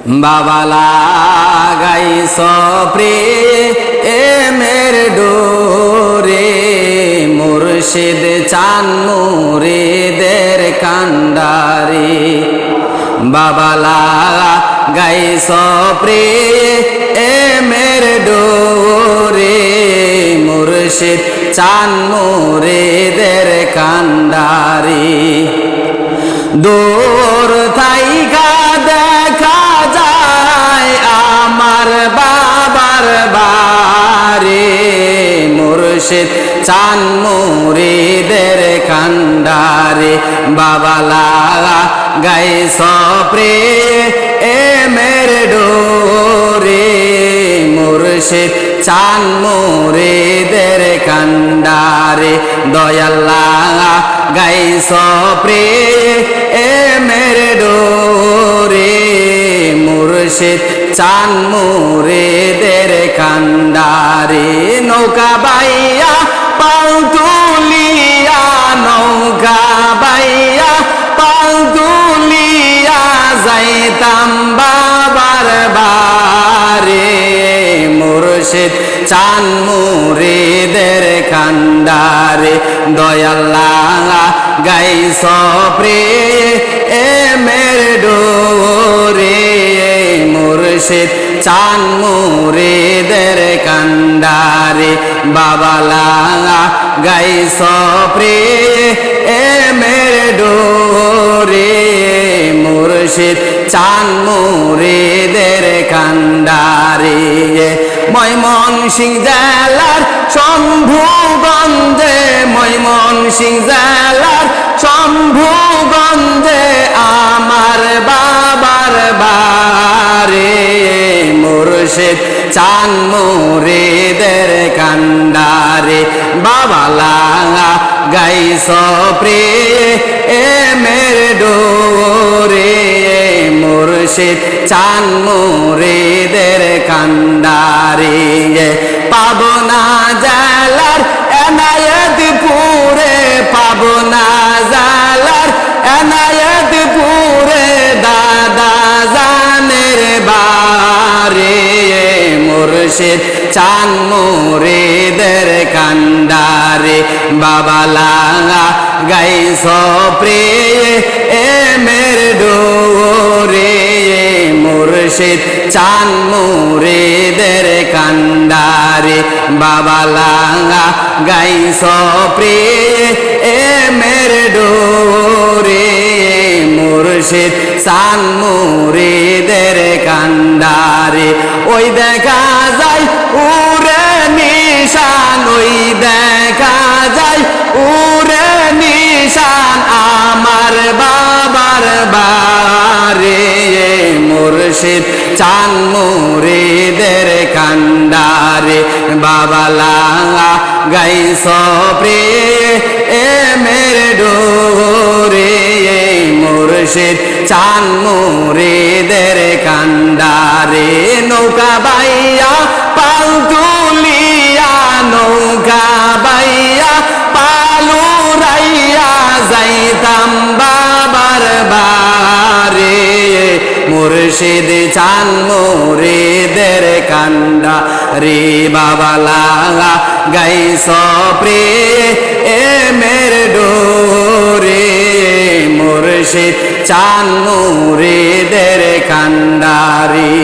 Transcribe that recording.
বাবা লাগাইছ প্রেমের ডোরে মুর্শিদ চান মুরিদের কান্ডারে বাবা লাগাইছ প্রেমের ডোরে মুর্শিদ চান মুরিদের কান্ডারে দূর থাইকা দেখা যায় আমার বাবার বাড়ি মুর্শিদ চান মুরিদের কান্ডারে বাবা লাগাইছ প্রেমের ডোরে মুর্শিদ চান মুরিদের কান্ডারে দয়াল লাগাইছ প্রেমের ডোরে মুর্শিদ চান মুরিদের কান্ডারে নৌকা বাইয়া পাও তুলিয়া নৌকা বাইয়া পাও তুলিয়া যাইতাম বাবার বাড়ি মুর্শিদ চান মুরিদের কান্ডারে দয়াল লাগাইছ প্রেমের ডোরে মুর্শিদ চান মুরিদের কান্ডারে বাবা লাগাইছ প্রেমের ডোরে মুর্শিদ চান মুরিদের কান্ডারে ময়মনসিংহ জেলার শম্ভুগঞ্জে ময়মনসিংহ জেলার শম্ভুগঞ্জে আমার বাবার বাড়ি মুর্শিদ চান মুরিদের কান্ডারে বাবা লাগাইছ প্রেমের ডোরে মুর্শিদ চান মুরিদের কান্ডারে পাবনা জেলার এনায়েতপুরে পাবনা জেলার এনায়েতপুরে দাদা জানের বাড়ি মুর্শিদ চান মুরিদের কান্ডারে বাবা লাগাইছ প্রেমের ডোরে মুর্শিদ চান মুরিদের কান্ডারে বাবা লাগাইছ প্রেমের ডোরে মুর্শিদ চান মুরিদের কান্ডারে ওই দেখা যায় উরে নিশান ওই দেখা যায় উরে নিশান আমার বাবার বাড়ি মুর্শিদ চান মুরিদের কান্ডারে বাবা লাগাইছ প্রেমের ডোরে মুর্শিদ চান মুরিদের কান্ডারে নৌকা বাইয়া পাল তুলিয়া নৌকা বাইয়া পালু রাইয়া যাইতাম বাবার বাড়ি মুর্শিদ চান মুরিদের কান্ডারে বাবা লাগাইছ প্রেমের ডোরে মুর্শিদ চান মুরিদের কান্ডারে